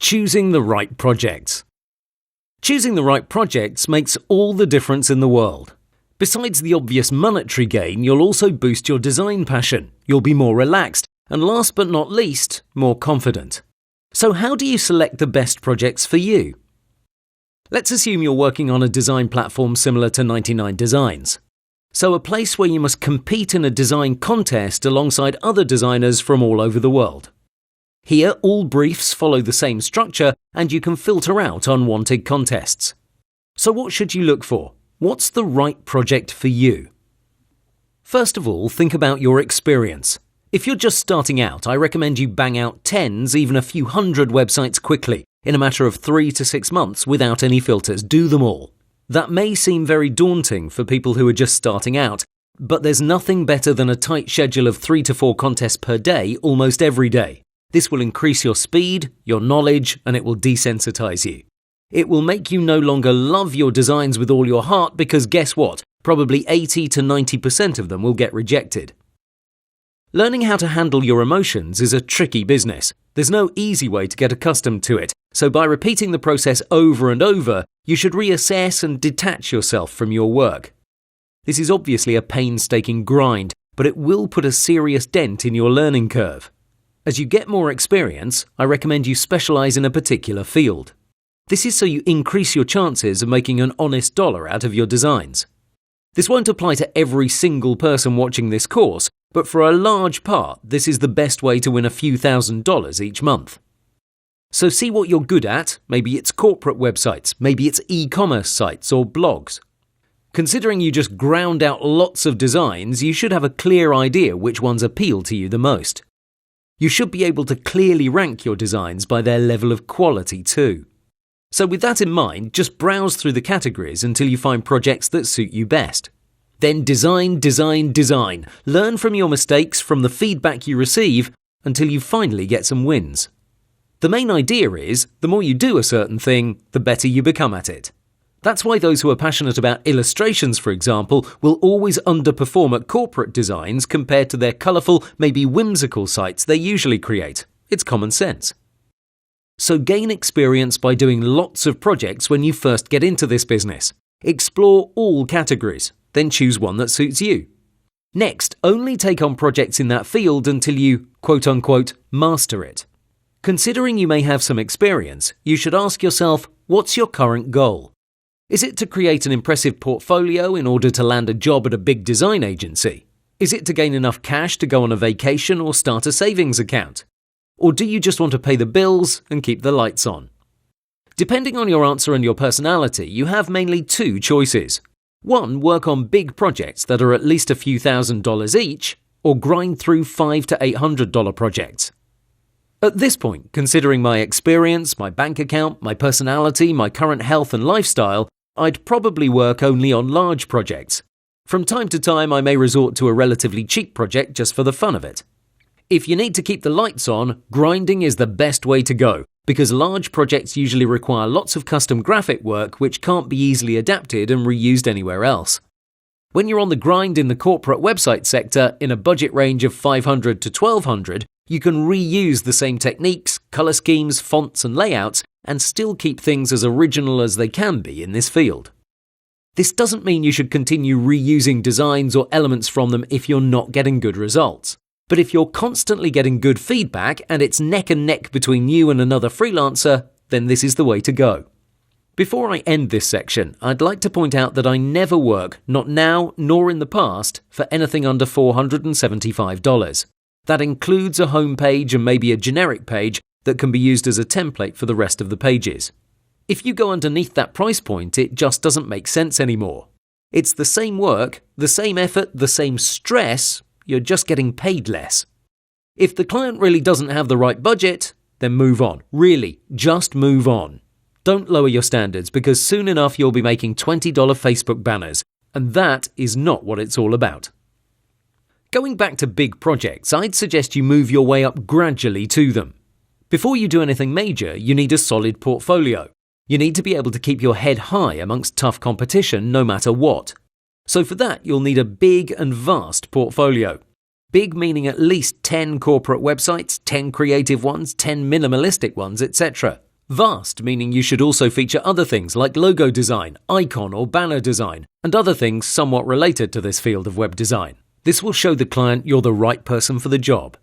Choosing the right projects. Choosing the right projects makes all the difference in the world. Besides the obvious monetary gain, you'll also boost your design passion, you'll be more relaxed, and last but not least, more confident. So how do you select the best projects for you? Let's assume you're working on a design platform similar to 99 Designs. So a place where you must compete in a design contest alongside other designers from all over the world. Here, all briefs follow the same structure and you can filter out unwanted contests. So what should you look for? What's the right project for you? First of all, think about your experience. If you're just starting out, I recommend you bang out tens, even a few hundred websites quickly, in a matter of 3 to 6 months without any filters. Do them all. That may seem very daunting for people who are just starting out, but there's nothing better than a tight schedule of 3 to 4 contests per day almost every day. This will increase your speed, your knowledge, and it will desensitize you. It will make you no longer love your designs with all your heart because guess what? Probably 80 to 90% of them will get rejected. Learning how to handle your emotions is a tricky business. There's no easy way to get accustomed to it, so by repeating the process over and over, you should reassess and detach yourself from your work. This is obviously a painstaking grind, but it will put a serious dent in your learning curve. As you get more experience, I recommend you specialize in a particular field. This is so you increase your chances of making an honest dollar out of your designs. This won't apply to every single person watching this course, but for a large part, this is the best way to win a few $1,000s each month. So see what you're good at. Maybe it's corporate websites, maybe it's e-commerce sites or blogs. Considering you just ground out lots of designs, you should have a clear idea which ones appeal to you the most. You should be able to clearly rank your designs by their level of quality too. So with that in mind, just browse through the categories until you find projects that suit you best. Then design. Learn from your mistakes, from the feedback you receive, until you finally get some wins. The main idea is, the more you do a certain thing, the better you become at it. That's why those who are passionate about illustrations, for example, will always underperform at corporate designs compared to their colourful, maybe whimsical sites they usually create. It's common sense. So gain experience by doing lots of projects when you first get into this business. Explore all categories, then choose one that suits you. Next, only take on projects in that field until you, quote-unquote, master it. Considering you may have some experience, you should ask yourself, what's your current goal? Is it to create an impressive portfolio in order to land a job at a big design agency? Is it to gain enough cash to go on a vacation or start a savings account? Or do you just want to pay the bills and keep the lights on? Depending on your answer and your personality, you have mainly 2 choices. 1, work on big projects that are at least a few $1,000s each, or grind through $500 to $800 projects. At this point, considering my experience, my bank account, my personality, my current health and lifestyle, I'd probably work only on large projects. From time to time, I may resort to a relatively cheap project just for the fun of it. If you need to keep the lights on, grinding is the best way to go, because large projects usually require lots of custom graphic work which can't be easily adapted and reused anywhere else. When you're on the grind in the corporate website sector in a budget range of $500 to $1,200, you can reuse the same techniques, color schemes, fonts and layouts and still keep things as original as they can be in this field. This doesn't mean you should continue reusing designs or elements from them if you're not getting good results. But if you're constantly getting good feedback and it's neck and neck between you and another freelancer, then this is the way to go. Before I end this section, I'd like to point out that I never work, not now nor in the past, for anything under $475. That includes a home page and maybe a generic page that can be used as a template for the rest of the pages. If you go underneath that price point, it just doesn't make sense anymore. It's the same work, the same effort, the same stress, you're just getting paid less. If the client really doesn't have the right budget, then move on. Really, just move on. Don't lower your standards because soon enough you'll be making $20 Facebook banners, and that is not what it's all about. Going back to big projects, I'd suggest you move your way up gradually to them. Before you do anything major, you need a solid portfolio. You need to be able to keep your head high amongst tough competition no matter what. So for that, you'll need a big and vast portfolio. Big meaning at least 10 corporate websites, 10 creative ones, 10 minimalistic ones, etc. Vast, meaning you should also feature other things like logo design, icon or banner design, and other things somewhat related to this field of web design. This will show the client you're the right person for the job.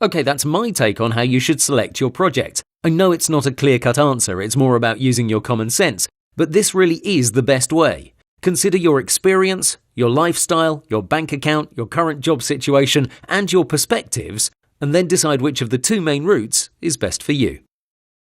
Okay, that's my take on how you should select your project. I know it's not a clear-cut answer, it's more about using your common sense, but this really is the best way. Consider your experience, your lifestyle, your bank account, your current job situation, and your perspectives, and then decide which of the two main routes is best for you.